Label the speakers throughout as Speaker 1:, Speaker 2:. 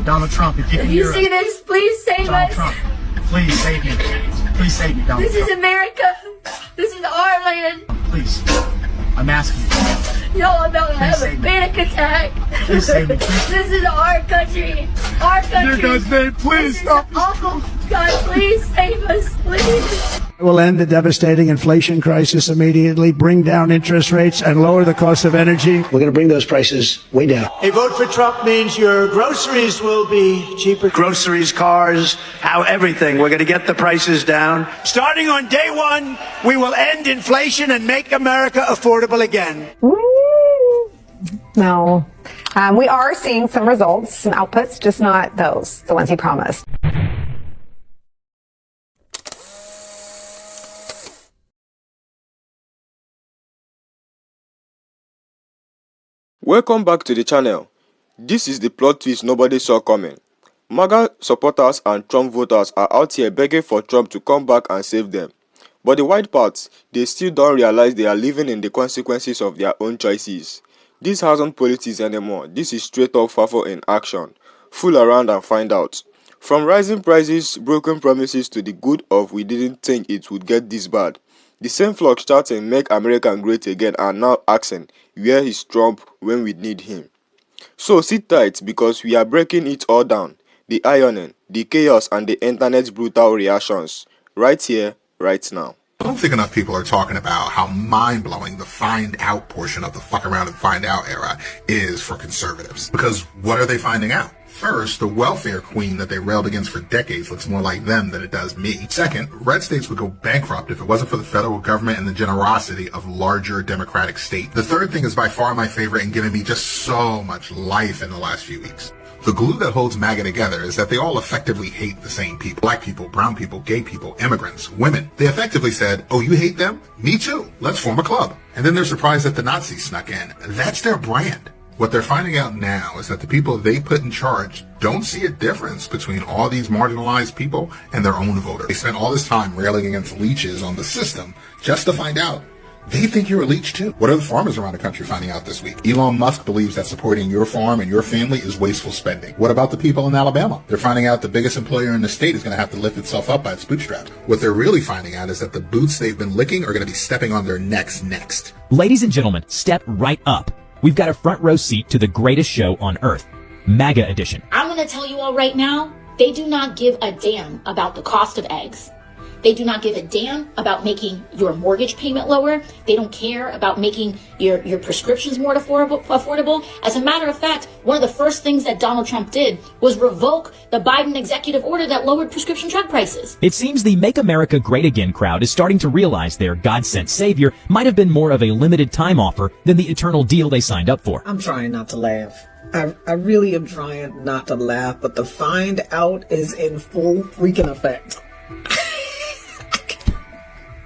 Speaker 1: Donald Trump, if you can
Speaker 2: If you
Speaker 1: hear
Speaker 2: see
Speaker 1: us.
Speaker 2: this, please save
Speaker 1: Donald
Speaker 2: us.
Speaker 1: Trump, please save me. Please save me, Donald
Speaker 2: This is
Speaker 1: Trump.
Speaker 2: America. This is our land.
Speaker 1: Please. I'm asking you.
Speaker 2: Y'all about to have a
Speaker 1: save me.
Speaker 2: panic attack.
Speaker 1: Please save me, please.
Speaker 2: This is our country. Our country.
Speaker 1: In God's name, please
Speaker 2: This
Speaker 1: stop
Speaker 2: is awful. God, please save us. Please.
Speaker 3: Will end the devastating inflation crisis immediately, bring down interest rates, and lower the cost of energy. We're going to bring those prices way down. A vote for Trump means your groceries will be cheaper. Groceries, cars, everything. We're going to get the prices down. Starting on day one, we will end inflation and make America affordable again.
Speaker 4: No. We are seeing some results, some outputs, just not those, the ones he promised.
Speaker 5: Welcome back to the channel. This is the plot twist nobody saw coming. MAGA supporters and Trump voters are out here begging for Trump to come back and save them. But the white parts, they still don't realize they are living in the consequences of their own choices. This hasn't politics anymore. This is straight up FAFO in action. Fool around and find out. From rising prices, broken promises to the good of we didn't think it would get this bad. The same flock shouting "Make America Great Again" are now asking, where is Trump when we need him? So sit tight because we are breaking it all down. The ironing, the chaos and the internet's brutal reactions. Right here, right now.
Speaker 6: I don't think enough people are talking about how mind-blowing the find out portion of the fuck around and find out era is for conservatives. Because what are they finding out? First, the welfare queen that they railed against for decades looks more like them than it does me. Second, red states would go bankrupt if it wasn't for the federal government and the generosity of larger democratic states. The third thing is by far my favorite and giving me just so much life in the last few weeks. The glue that holds MAGA together is that they all effectively hate the same people. Black people, brown people, gay people, immigrants, women. They effectively said, oh, you hate them? Me too. Let's form a club. And then they're surprised that the Nazis snuck in. That's their brand. What they're finding out now is that the people they put in charge don't see a difference between all these marginalized people and their own voters. They spent all this time railing against leeches on the system just to find out they think you're a leech too. What are the farmers around the country finding out this week? Elon Musk believes that supporting your farm and your family is wasteful spending. What about the people in Alabama? They're finding out the biggest employer in the state is going to have to lift itself up by its bootstraps. What they're really finding out is that the boots they've been licking are going to be stepping on their necks next.
Speaker 7: Ladies and gentlemen, step right up. We've got a front row seat to the greatest show on earth, MAGA edition.
Speaker 8: I'm going to tell you all right now, they do not give a damn about the cost of eggs. They do not give a damn about making your mortgage payment lower. They don't care about making your prescriptions more affordable. As a matter of fact, one of the first things that Donald Trump did was revoke the Biden executive order that lowered prescription drug prices.
Speaker 7: It seems the Make America Great Again crowd is starting to realize their God-sent savior might have been more of a limited time offer than the eternal deal they signed up for.
Speaker 9: I'm trying not to laugh. I really am trying not to laugh, but the find out is in full freaking effect.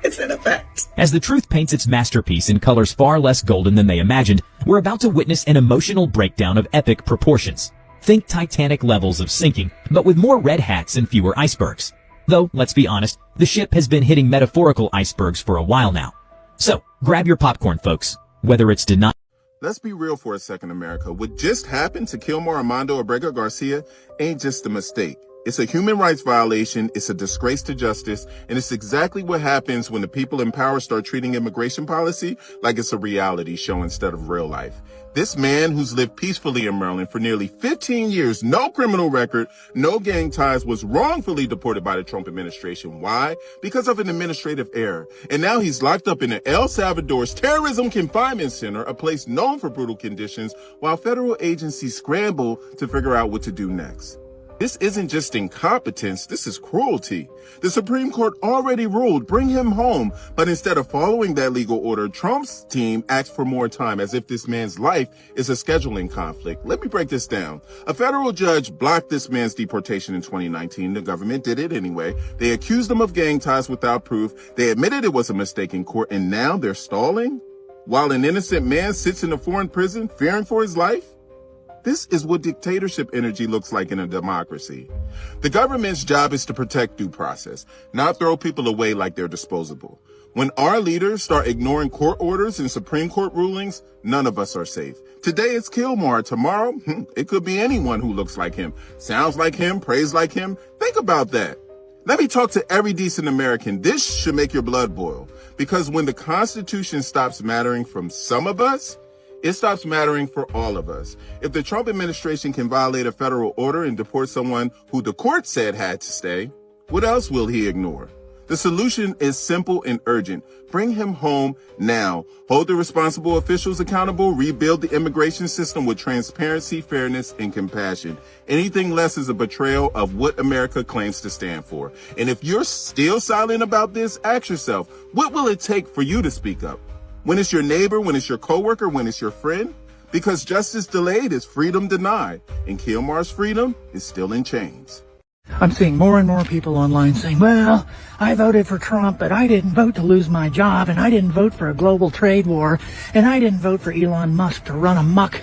Speaker 9: It's in effect.
Speaker 7: As the truth paints its masterpiece in colors far less golden than they imagined, we're about to witness an emotional breakdown of epic proportions. Think Titanic levels of sinking, but with more red hats and fewer icebergs. Though, let's be honest, the ship has been hitting metaphorical icebergs for a while now. So, grab your popcorn, folks. Whether it's denied.
Speaker 10: Let's be real for a second, America. What just happened to Kilmer Armando Abrego Garcia ain't just a mistake. It's a human rights violation, it's a disgrace to justice, and it's exactly what happens when the people in power start treating immigration policy like it's a reality show instead of real life. This man who's lived peacefully in Maryland for nearly 15 years, no criminal record, no gang ties, was wrongfully deported by the Trump administration. Why? Because of an administrative error. And now he's locked up in the El Salvador's Terrorism Confinement Center, a place known for brutal conditions, while federal agencies scramble to figure out what to do next. This isn't just incompetence, this is cruelty. The Supreme Court already ruled, bring him home. But instead of following that legal order, Trump's team asked for more time as if this man's life is a scheduling conflict. Let me break this down. A federal judge blocked this man's deportation in 2019. The government did it anyway. They accused him of gang ties without proof. They admitted it was a mistake in court, and now they're stalling? While an innocent man sits in a foreign prison fearing for his life? This is what dictatorship energy looks like in a democracy. The government's job is to protect due process, not throw people away like they're disposable. When our leaders start ignoring court orders and Supreme Court rulings, none of us are safe. Today it's Kilmore. Tomorrow, it could be anyone who looks like him, sounds like him, prays like him. Think about that. Let me talk to every decent American. This should make your blood boil. Because when the Constitution stops mattering from some of us, it stops mattering for all of us. If the Trump administration can violate a federal order and deport someone who the court said had to stay, what else will he ignore? The solution is simple and urgent. Bring him home now. Hold the responsible officials accountable. Rebuild the immigration system with transparency, fairness, and compassion. Anything less is a betrayal of what America claims to stand for. And if you're still silent about this, ask yourself, what will it take for you to speak up? When it's your neighbor, when it's your coworker, when it's your friend? Because justice delayed is freedom denied, and Kilmar's freedom is still in chains.
Speaker 11: I'm seeing more and more people online saying, well, I voted for Trump, but I didn't vote to lose my job, and I didn't vote for a global trade war, and I didn't vote for Elon Musk to run amok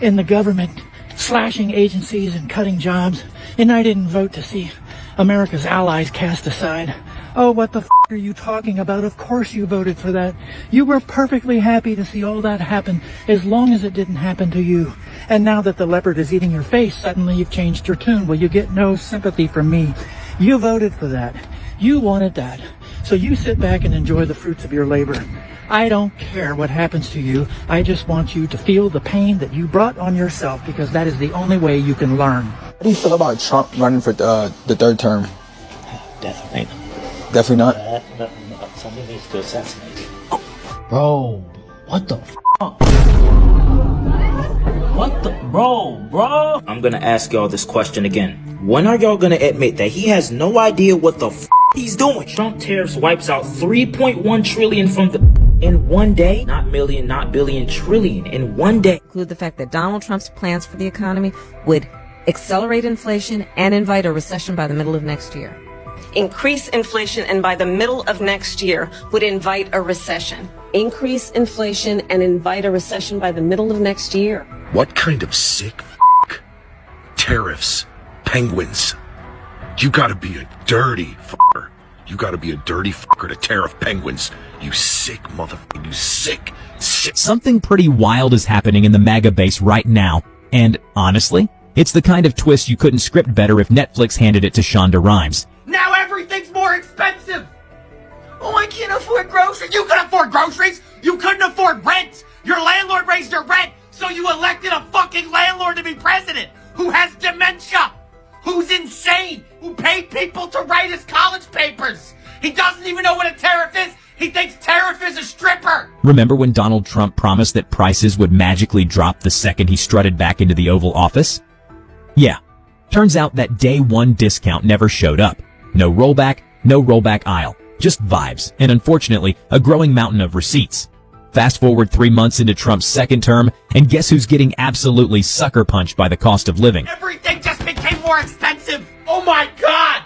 Speaker 11: in the government, slashing agencies and cutting jobs, and I didn't vote to see America's allies cast aside. Oh, what the f*** are you talking about? Of course you voted for that. You were perfectly happy to see all that happen as long as it didn't happen to you. And now that the leopard is eating your face, suddenly you've changed your tune. Well, you get no sympathy from me. You voted for that. You wanted that. So you sit back and enjoy the fruits of your labor. I don't care what happens to you. I just want you to feel the pain that you brought on yourself, because that is the only way you can learn.
Speaker 12: How do you feel about Trump running for the third term?
Speaker 13: Definitely.
Speaker 12: Definitely not?
Speaker 13: No, somebody needs to assassinate him. Bro, what the f***? What the... Bro? I'm gonna ask y'all this question again. When are y'all gonna admit that he has no idea what the f*** he's doing? Trump tariffs wipes out 3.1 trillion from the... in one day? Not million, not billion, trillion in one day.
Speaker 14: Include the fact that Donald Trump's plans for the economy would accelerate inflation and invite a recession by the middle of next year. Increase inflation and by the middle of next year would invite a recession. Increase inflation and invite a recession by the middle of next year.
Speaker 15: What kind of sick tariffs? Penguins. You gotta be a dirty fucker. You gotta be a dirty fucker to tariff penguins. You sick motherfucker. You sick.
Speaker 7: Something pretty wild is happening in the MAGA base right now. And honestly, it's the kind of twist you couldn't script better if Netflix handed it to Shonda Rhimes.
Speaker 16: Now everything's more expensive! Oh, I can't afford groceries! You can afford groceries! You couldn't afford rent! Your landlord raised your rent, so you elected a fucking landlord to be president! Who has dementia! Who's insane! Who paid people to write his college papers! He doesn't even know what a tariff is! He thinks tariff is a stripper!
Speaker 7: Remember when Donald Trump promised that prices would magically drop the second he strutted back into the Oval Office? Yeah, turns out that day one discount never showed up. No rollback aisle, just vibes, and unfortunately, a growing mountain of receipts. Fast forward 3 months into Trump's second term, and guess who's getting absolutely sucker punched by the cost of living?
Speaker 16: Everything just became more expensive! Oh my god!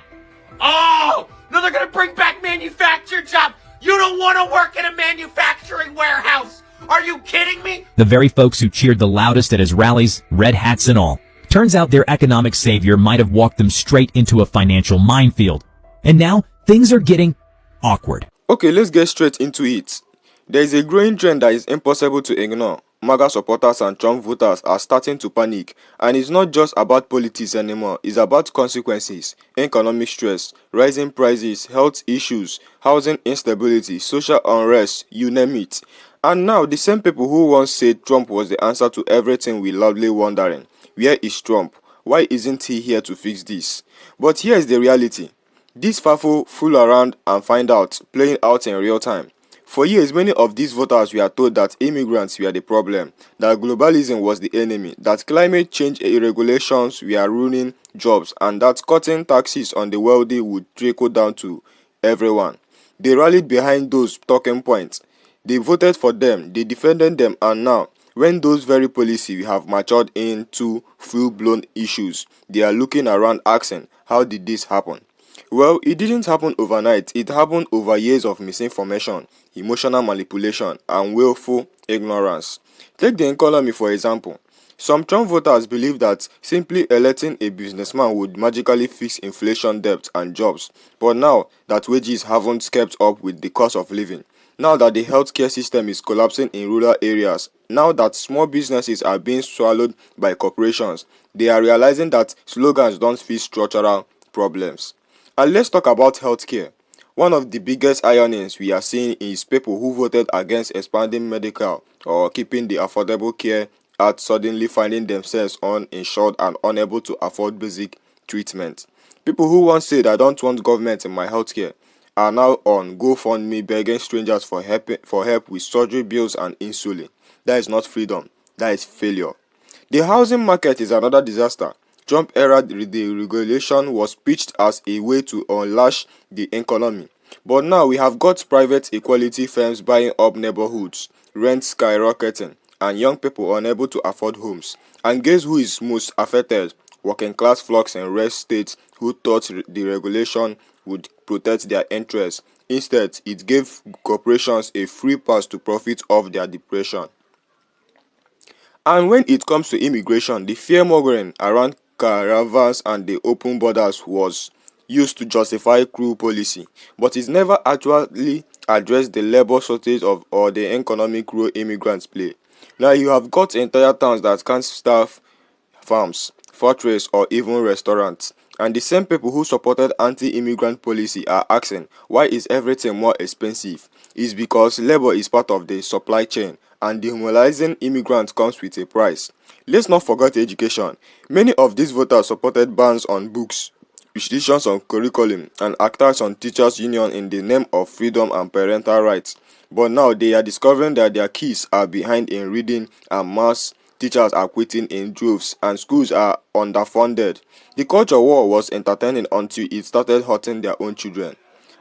Speaker 16: Oh! No, they're gonna bring back manufactured jobs! You don't want to work in a manufacturing warehouse! Are you kidding me?
Speaker 7: The very folks who cheered the loudest at his rallies, red hats and all. Turns out their economic savior might have walked them straight into a financial minefield. And now, things are getting awkward.
Speaker 5: Okay, let's get straight into it. There is a growing trend that is impossible to ignore. MAGA supporters and Trump voters are starting to panic, and it's not just about politics anymore, it's about consequences, economic stress, rising prices, health issues, housing instability, social unrest, you name it. And now, the same people who once said Trump was the answer to everything we're loudly wondering. Where is Trump? Why isn't he here to fix this? But here's the reality. This FAFO fool around and find out, playing out in real time. For years, many of these voters were told that immigrants were the problem, that globalism was the enemy, that climate change regulations were ruining jobs, and that cutting taxes on the wealthy would trickle down to everyone. They rallied behind those talking points. They voted for them, they defended them, and now, when those very policies have matured into full-blown issues, they are looking around asking, how did this happen? Well, it didn't happen overnight. It happened over years of misinformation, emotional manipulation, and willful ignorance. Take the economy for example. Some Trump voters believe that simply electing a businessman would magically fix inflation, debt, and jobs. But now that wages haven't kept up with the cost of living, now that the healthcare system is collapsing in rural areas, now that small businesses are being swallowed by corporations, they are realizing that slogans don't fix structural problems. And let's talk about healthcare. One of the biggest ironies we are seeing is people who voted against expanding medical or keeping the Affordable Care Act suddenly finding themselves uninsured and unable to afford basic treatment. People who once said, "I don't want government in my healthcare," are now on GoFundMe begging strangers for help with surgery bills and insulin. That is not freedom, that is failure. The housing market is another disaster. Trump-era deregulation was pitched as a way to unleash the economy. But now we have got private equality firms buying up neighborhoods, rents skyrocketing, and young people unable to afford homes. And guess who is most affected? Working-class folks in red states who thought the regulation would protect their interests. Instead, it gave corporations a free pass to profit off their depression. And when it comes to immigration, the fear-mongering around caravans and the open borders was used to justify cruel policy, but it never actually addressed the labor shortage or the economic role immigrants play. Now you have got entire towns that can't staff farms, fortress, or even restaurants. And the same people who supported anti-immigrant policy are asking, why is everything more expensive? It's because labor is part of the supply chain, and dehumanizing immigrants comes with a price. Let's not forget education. Many of these voters supported bans on books, restrictions on curriculum, and attacks on teachers' union in the name of freedom and parental rights. But now they are discovering that their kids are behind in reading and maths. Teachers are quitting in droves, and schools are underfunded. The culture war was entertaining until it started hurting their own children.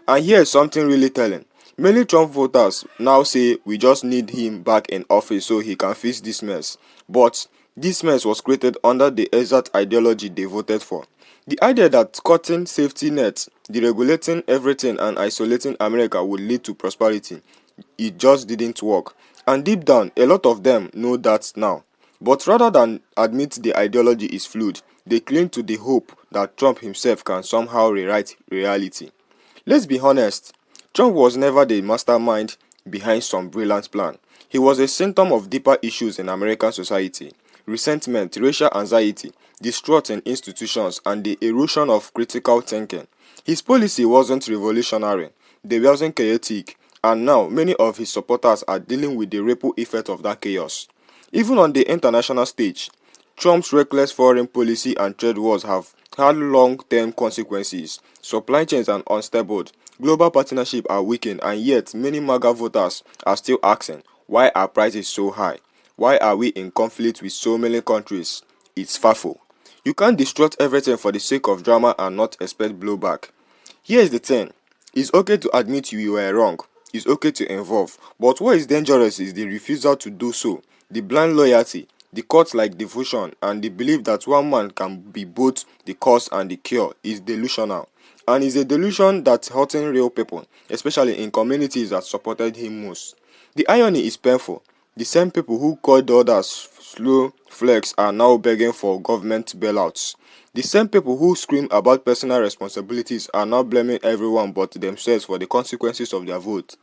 Speaker 5: And here's something really telling. Many Trump voters now say we just need him back in office so he can fix this mess. But this mess was created under the exact ideology they voted for. The idea that cutting safety nets, deregulating everything, and isolating America would lead to prosperity, it just didn't work. And deep down, a lot of them know that now. But rather than admit the ideology is flawed, they cling to the hope that Trump himself can somehow rewrite reality. Let's be honest, Trump was never the mastermind behind some brilliant plan. He was a symptom of deeper issues in American society: resentment, racial anxiety, distrust in institutions, and the erosion of critical thinking. His policy wasn't revolutionary, they wasn't chaotic, and now many of his supporters are dealing with the ripple effect of that chaos. Even on the international stage, Trump's reckless foreign policy and trade wars have had long-term consequences. Supply chains are unstable, global partnerships are weakened, and yet many MAGA voters are still asking, why are prices so high? Why are we in conflict with so many countries? It's FAFO. You can't distrust everything for the sake of drama and not expect blowback. Here's the thing. It's okay to admit you were wrong. It's okay to involve. But what is dangerous is the refusal to do so. The blind loyalty, the cult like devotion, and the belief that one man can be both the cause and the cure is delusional. And is a delusion that's hurting real people, especially in communities that supported him most. The irony is painful. The same people who called others slow flex are now begging for government bailouts. The same people who scream about personal responsibilities are now blaming everyone but themselves for the consequences of their vote.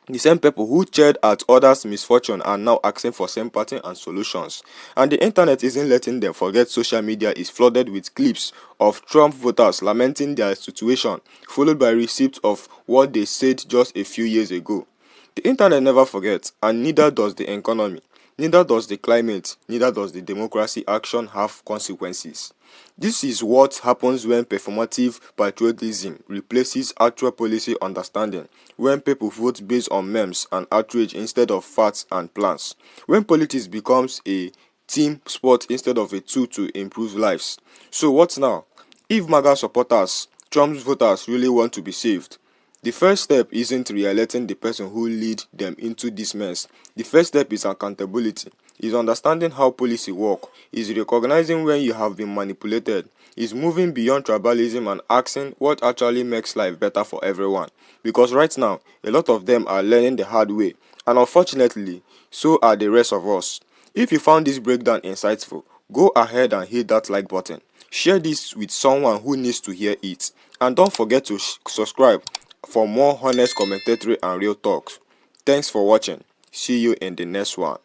Speaker 5: The same people who cheered at others' misfortune are now asking for sympathy and solutions. And the internet isn't letting them forget. Social media is flooded with clips of Trump voters lamenting their situation, followed by receipts of what they said just a few years ago. The internet never forgets, and neither does the economy, neither does the climate, neither does the democracy. Action have consequences. This is what happens when performative patriotism replaces actual policy understanding, when people vote based on memes and outrage instead of facts and plans, when politics becomes a team sport instead of a tool to improve lives. So what now? If MAGA supporters, Trump's voters, really want to be saved, the first step isn't re-electing the person who lead them into this mess. The first step is accountability, is understanding how policy work, is recognizing when you have been manipulated, is moving beyond tribalism and asking what actually makes life better for everyone. Because right now, a lot of them are learning the hard way, and unfortunately, so are the rest of us. If you found this breakdown insightful, go ahead and hit that like button. Share this with someone who needs to hear it. And don't forget to subscribe for more honest commentary and real talks. Thanks for watching. See you in the next one.